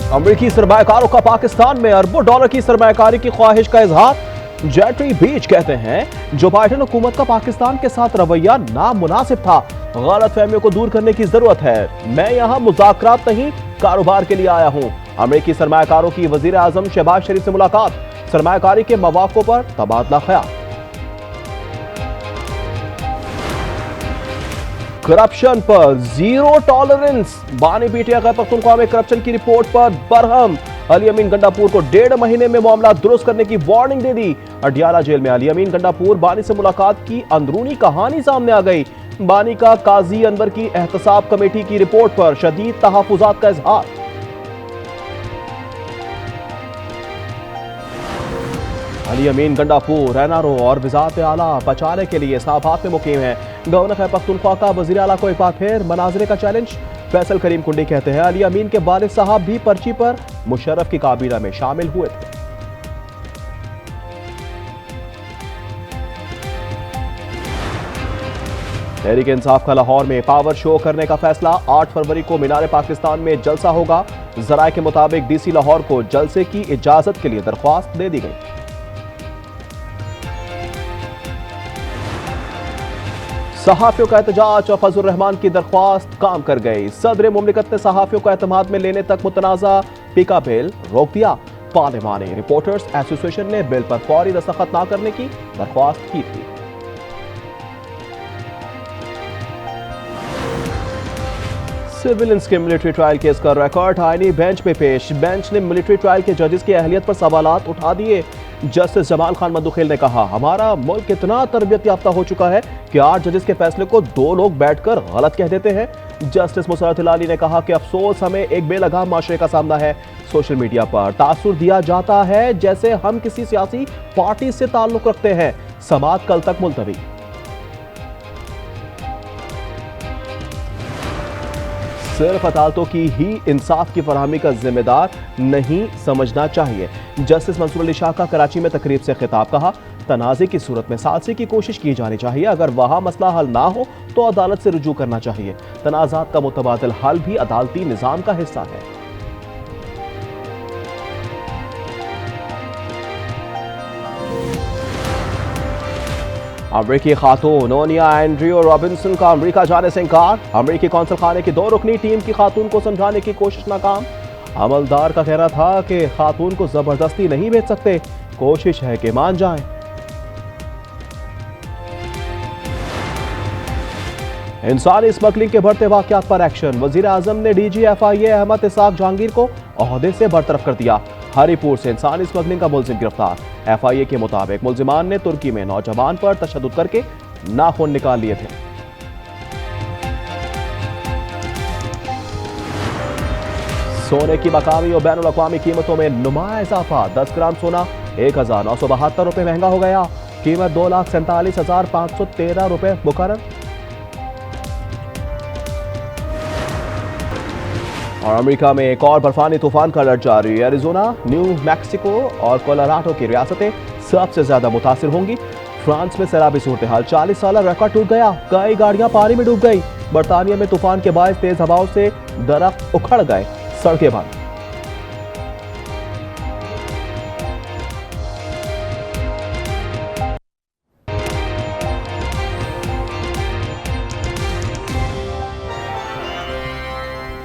अमेरिकी सरमायाकारों का पाकिस्तान में अरबों डॉलर की सरमायाकारी की ख्वाहिश का इजहार। जेटरी बीच कहते हैं जो बाइडेन हुकूमत का पाकिस्तान के साथ रवैया नामुनासिब था, गलतफहमियों को दूर करने की जरूरत है। मैं यहां मुज़ाकरात नहीं कारोबार के लिए आया हूं। अमेरिकी सरमायाकारों की वजीर आजम शहबाज शरीफ से मुलाकात, सरमायाकारी के मौक़ों पर तबादला ख्याल। करप्शन पर जीरो टॉलरेंस, बानी पीटीआई खैबर पख्तूनख्वा में करप्शन की रिपोर्ट पर बरहम। अली अमीन गंडापुर को 1.5 महीने में मामला दुरुस्त करने की वार्निंग दे दी। अडियाला जेल में अली अमीन गंडापुर बानी से मुलाकात की अंदरूनी कहानी सामने आ गई। बानी का काजी अनवर की एहतसाब कमेटी की रिपोर्ट पर शदीद तहफुजात का इजहार। अली अमीन गंडापुर एनआरओ और वज़ारत आला बचाने के लिए इस्लामाबाद में मुकीम है। गवर्नर खैबर पख्तूनख्वा का वज़ीर आला को एक बार फिर मनाज़रे का चैलेंज। फैसल करीम कुंडी कहते हैं अली अमीन के वालिद साहब भी पर्ची पर मुशर्रफ की काबीना में शामिल हुए थे। तहरीक इंसाफ का लाहौर में पावर शो करने का फैसला। 8 फरवरी को मीनार पाकिस्तान में जलसा होगा। जराये के मुताबिक डीसी लाहौर को जलसे की इजाजत के लिए दरख्वास्त दे दी गई। सहाफियों का एहतजाज और फजल रहमान की दरख्वास्त काम कर गई। सदर मुमलिकत ने सहाफियों को एतमाद में लेने तक मुतनाज़ा पीका बिल रोक दिया। पार्लिमानी रिपोर्टर्स एसोसिएशन ने बिल पर फौरी दस्तखत न करने की दरख्वास्त की थी। सिविलियंस के मिलिट्री ट्रायल केस का रिकॉर्ड आईनी बेंच पे पेश। बेंच ने मिलिट्री ट्रायल के जजेस की अहलियत पर सवालात उठा दिए। जस्टिस जमाल खान मंदुखेल ने कहा हमारा मुल्क इतना तरबियत याफ्ता हो चुका है कि 8 जजेस के फैसले को 2 लोग बैठकर गलत कह देते हैं। जस्टिस मुसरत हिलाली ने कहा कि अफसोस हमें एक बेलगाम माशरे का सामना है। सोशल मीडिया पर तासुर दिया जाता है जैसे हम किसी सियासी पार्टी से ताल्लुक रखते हैं। समाअत कल तक मुलतवी। सिर्फ अदालतों की ही इंसाफ की फरहमी का जिम्मेदार नहीं समझना चाहिए। जस्टिस मंसूर अली शाह का कराची में तकरीब से खिताब। कहा तनाज़े की सूरत में सालसी की कोशिश की जानी चाहिए। अगर वहां मसला हल ना हो तो अदालत से रुजू करना चाहिए। तनाज़ात का मुतबादिल हल भी अदालती निज़ाम का हिस्सा है। अमेरिकी खातून ओनिया एंड्रियो रॉबिन्सन का अमेरिका जाने से इंकार। अमेरिकी कौंसल खाने की 2 रुकनी टीम की खातून को समझाने की कोशिश नाकाम। अमलदार का कहना था कि खातून को जबरदस्ती नहीं भेज सकते, कोशिश है कि मान जाएं। इंसानी स्मगलिंग के बढ़ते वाकयात पर एक्शन। वजीर आजम ने डीजी FIA अहमद इसाक जहांगीर को ओहदे से बरतरफ कर दिया। हरीपुर से इंसानी स्मगलिंग का मुलजिम गिरफ्तार। FIA के मुताबिक मुलजिमान ने तुर्की में नौजवान पर तशद्दुद करके नाखून निकाल लिए थे। सोने की मकामी और बैनुल अक़वामी कीमतों में नुमाया इजाफा। 10 ग्राम सोना 1972 रुपए महंगा हो गया। कीमत 2,47,513 रुपए मुकर्रर। और अमेरिका में एक और बर्फानी तूफान का अलर्ट जारी। एरिजोना, न्यू मैक्सिको और कोलोराडो की रियासतें सबसे ज्यादा मुतासिर होंगी। फ्रांस में सैलाबी सूरत हाल। 40 साल रिकॉर्ड टूट गया। कई गाड़ियां पानी में डूब गई। बर्तानिया में तूफान के बायस तेज हवाओं से दरख्त उखड़ गए, सड़कें बंद।